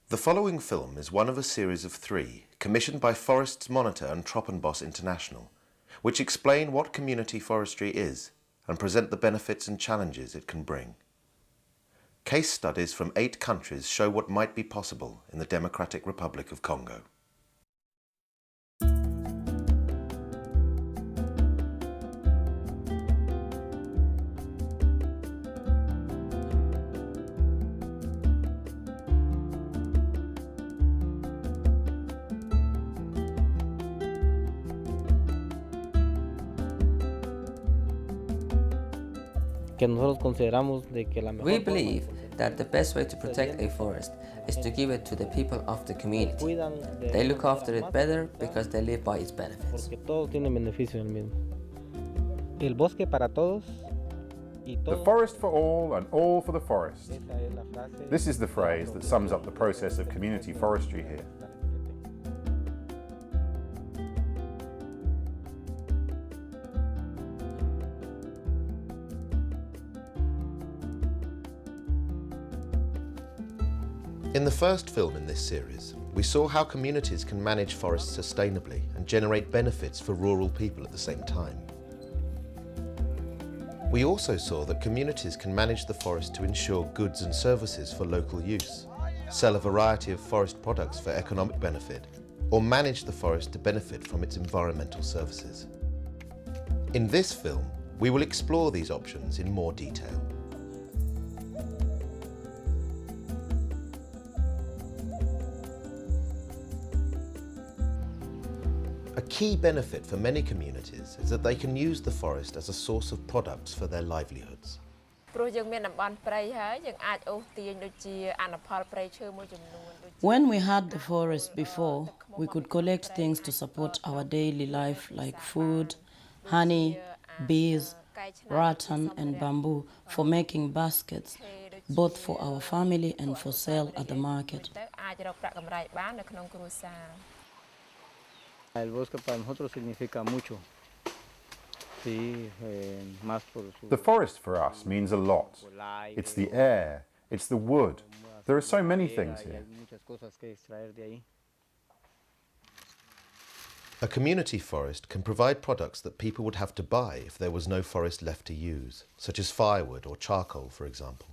The following film is one of a series of 3 commissioned by Forests Monitor and Tropenbos International, which explain what community forestry is and present the benefits and challenges it can bring. Case studies from 8 countries show what might be possible in the Democratic Republic of Congo. We believe that the best way to protect a forest is to give it to the people of the community. They look after it better because they live by its benefits. The forest for all and all for the forest. This is the phrase that sums up the process of community forestry here. In the first film in this series, we saw how communities can manage forests sustainably and generate benefits for rural people at the same time. We also saw that communities can manage the forest to ensure goods and services for local use, sell a variety of forest products for economic benefit, or manage the forest to benefit from its environmental services. In this film, we will explore these options in more detail. A key benefit for many communities is that they can use the forest as a source of products for their livelihoods. When we had the forest before, we could collect things to support our daily life like food, honey, bees, rattan and bamboo for making baskets, both for our family and for sale at the market. The forest for us means a lot. It's the air, it's the wood. There are so many things here. A community forest can provide products that people would have to buy if there was no forest left to use, such as firewood or charcoal, for example.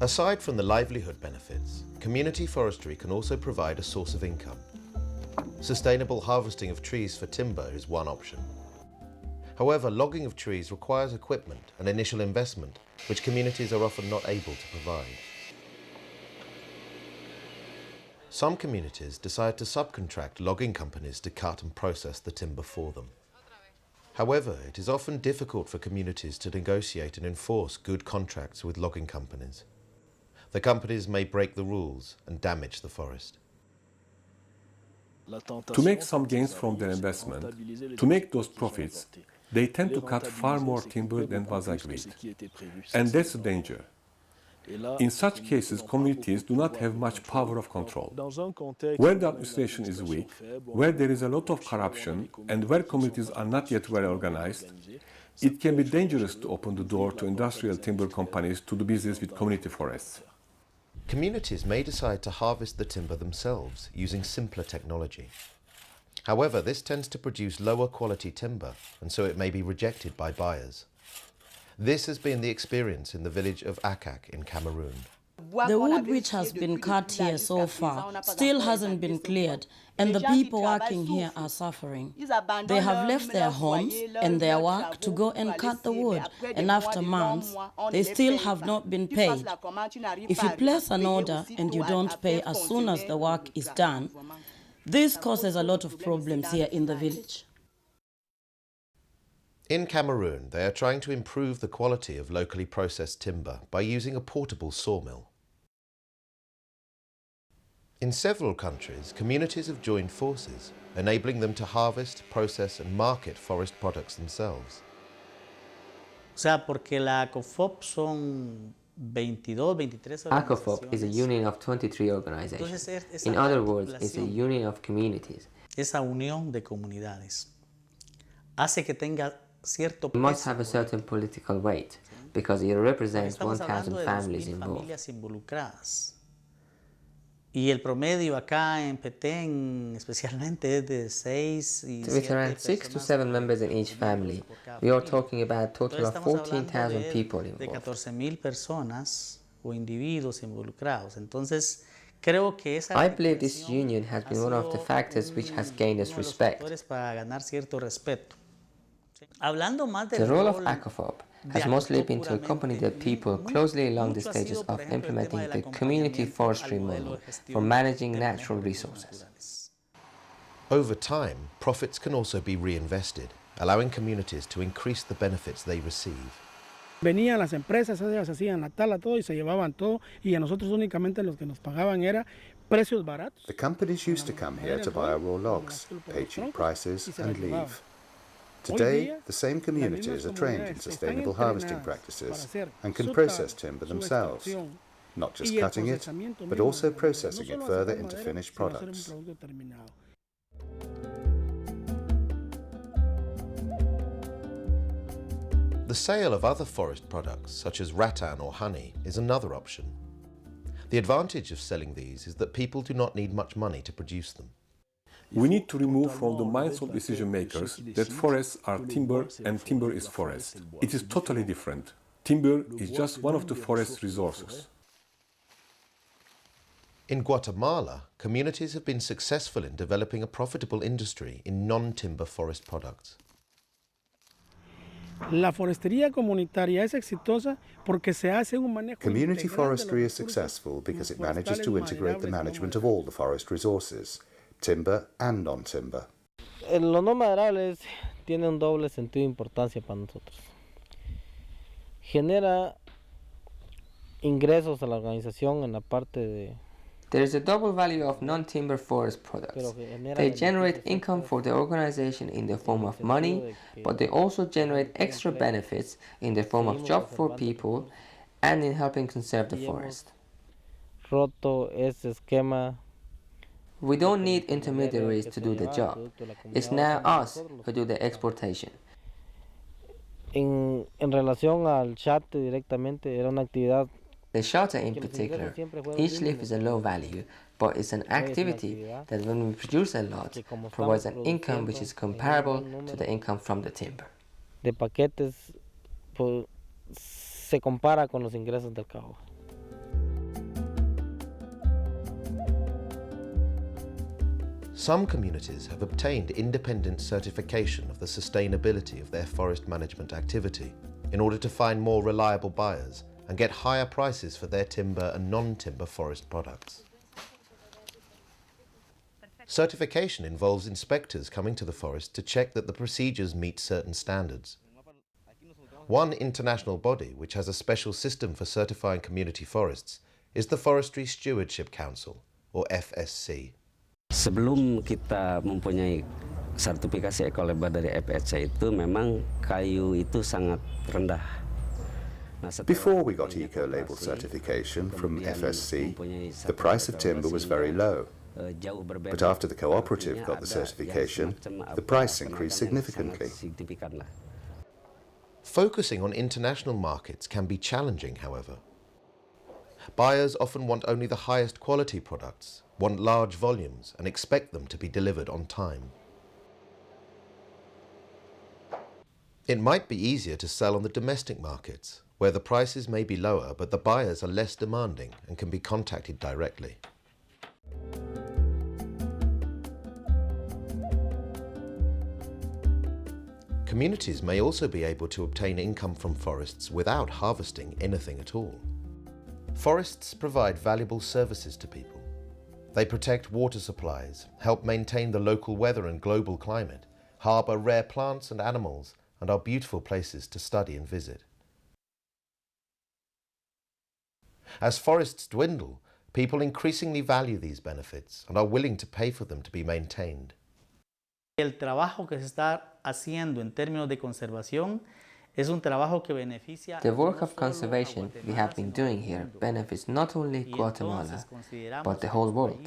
Aside from the livelihood benefits, community forestry can also provide a source of income. Sustainable harvesting of trees for timber is one option. However, logging of trees requires equipment and initial investment, which communities are often not able to provide. Some communities decide to subcontract logging companies to cut and process the timber for them. However, it is often difficult for communities to negotiate and enforce good contracts with logging companies. The companies may break the rules and damage the forest. To make some gains from their investment, to make those profits, they tend to cut far more timber than was agreed. And that's the danger. In such cases, communities do not have much power of control. Where the administration is weak, where there is a lot of corruption, and where communities are not yet well organized, it can be dangerous to open the door to industrial timber companies to do business with community forests. Communities may decide to harvest the timber themselves using simpler technology. However, this tends to produce lower quality timber, and so it may be rejected by buyers. This has been the experience in the village of Akak in Cameroon. The wood which has been cut here so far still hasn't been cleared, and the people working here are suffering. They have left their homes and their work to go and cut the wood, and after months, they still have not been paid. If you place an order and you don't pay as soon as the work is done, this causes a lot of problems here in the village. In Cameroon, they are trying to improve the quality of locally processed timber by using a portable sawmill. In several countries, communities have joined forces, enabling them to harvest, process and market forest products themselves. ACOFOP is a union of 23 organizations. In other words, it's a union of communities. Esa unión de comunidades hace que tenga It must have a certain political weight because it represents 1,000 families involved. Y el promedio acá en Petén, especialmente, es de 6 y So with 7 around 6 to 7 members in each family, we are talking about a total of 14,000 people de involved. 14,000 personas o individuos involucrados. Entonces, creo que esa I believe this union has been one of the factors which has gained us respect. para ganar cierto respeto. Hablando más del The role of rol ACOFOB has mostly been to accompany the people closely along the stages of implementing the community forestry model for managing natural resources. Over time, profits can also be reinvested, allowing communities to increase the benefits they receive. Venían las empresas, ellas hacían la tala todo y se llevaban todo y a nosotros únicamente los que nos pagaban era precios baratos. The companies used to come here to buy our raw logs, pay cheap prices and leave. Today, the same communities are trained in sustainable harvesting practices and can process timber themselves, not just cutting it, but also processing it further into finished products. The sale of other forest products, such as rattan or honey, is another option. The advantage of selling these is that people do not need much money to produce them. We need to remove from the minds of decision makers that forests are timber and timber is forest. It is totally different. Timber is just one of the forest resources. In Guatemala, communities have been successful in developing a profitable industry in non-timber forest products. La forestería comunitaria es exitosa porque se hace un manejo Community integral de forestry los is recursos successful because it manages forestales to integrate the maderables management no of all the forest resources, timber and non-timber. Los no maderables tienen un doble sentido de importancia para nosotros. Genera ingresos a la organización en la parte de There is a double value of non-timber forest products. They generate income for the organization in the form of money, but they also generate extra benefits in the form of job for people and in helping conserve the forest. roto ese esquema. We don't need intermediaries to do the job. It's now us who do the exportation. En relación al chat directamente, era una actividad. The shelter in particular, each leaf is a low value, but it's an activity that when we produce a lot, provides an income which is comparable to the income from the timber. De paquetes, pues, se compara con los ingresos del caoba. Some communities have obtained independent certification of the sustainability of their forest management activity in order to find more reliable buyers and get higher prices for their timber and non-timber forest products. Certification involves inspectors coming to the forest to check that the procedures meet certain standards. One international body which has a special system for certifying community forests is the Forestry Stewardship Council, or FSC. Sebelum kita mempunyai sertifikasi ekolabel dari FSC itu memang kayu itu sangat rendah. Before we got eco-label certification from FSC, the price of timber was very low. But after the cooperative got the certification, the price increased significantly. Focusing on international markets can be challenging, however. Buyers often want only the highest quality products, want large volumes, and expect them to be delivered on time. It might be easier to sell on the domestic markets, where the prices may be lower but the buyers are less demanding and can be contacted directly. Communities may also be able to obtain income from forests without harvesting anything at all. Forests provide valuable services to people. They protect water supplies, help maintain the local weather and global climate, harbour rare plants and animals, and are beautiful places to study and visit. As forests dwindle, people increasingly value these benefits and are willing to pay for them to be maintained. El trabajo que se está haciendo en términos de conservación Es un trabajo que beneficia The work of conservation we have been doing here benefits not only Guatemala, but the whole world.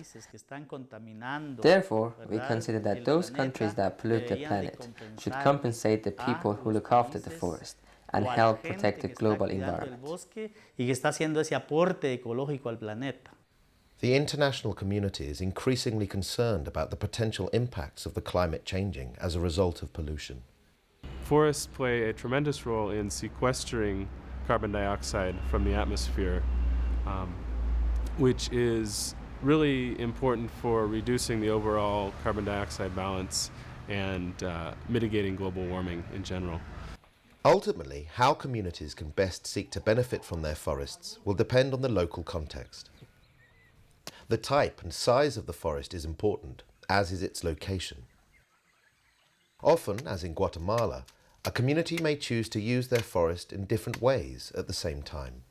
Therefore, we consider that those countries that pollute the planet should compensate the people who look after the forest and help protect the global environment. Y que está haciendo ese aporte ecológico al planeta. The international community is increasingly concerned about the potential impacts of the climate changing as a result of pollution. Forests play a tremendous role in sequestering carbon dioxide from the atmosphere, which is really important for reducing the overall carbon dioxide balance and mitigating global warming in general. Ultimately, how communities can best seek to benefit from their forests will depend on the local context. The type and size of the forest is important, as is its location. Often, as in Guatemala, a community may choose to use their forest in different ways at the same time.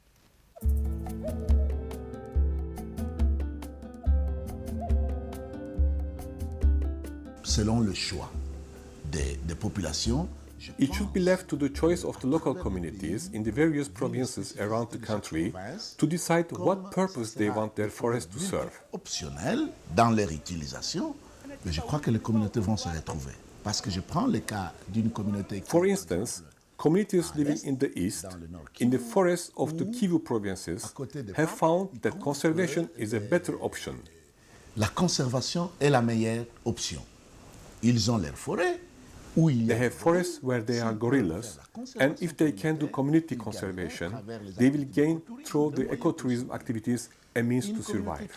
Selon le choix des populations, It should be left to the choice of the local communities in the various provinces around the country to decide what purpose they want their forest to serve. Optionnel dans leur utilisation, mais je crois que les communautés vont se retrouver. Parce que je prends le cas d'une communauté. For instance, communities living in the east, in the forests of the Kivu provinces, have found that conservation is a better option. La conservation est la meilleure option. Ils ont leurs forêts. They have forests where there are gorillas, and if they can do community conservation, they will gain through the ecotourism activities a means to survive.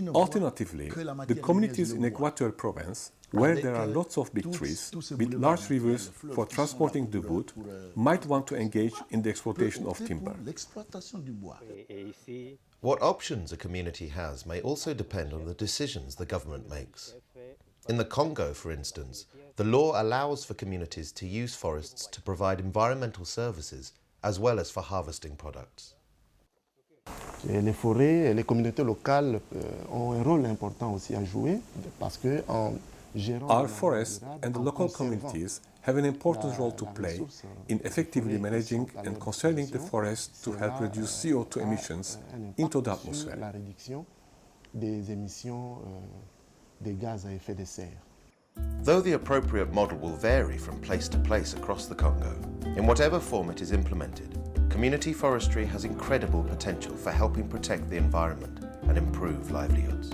Alternatively, the communities in Equator province, where there are lots of big trees with large rivers for transporting the wood, might want to engage in the exploitation of timber. What options a community has may also depend on the decisions the government makes. In the Congo, for instance, the law allows for communities to use forests to provide environmental services as well as for harvesting products. Les forêts et les communautés locales ont un rôle important aussi à jouer parce que en gérant Our forests and the local communities have an important role to play in effectively managing and conserving the forests to help reduce CO2 emissions into the atmosphere. La réduction des émissions des gaz à effet de serre. Though the appropriate model will vary from place to place across the Congo, in whatever form it is implemented, community forestry has incredible potential for helping protect the environment and improve livelihoods.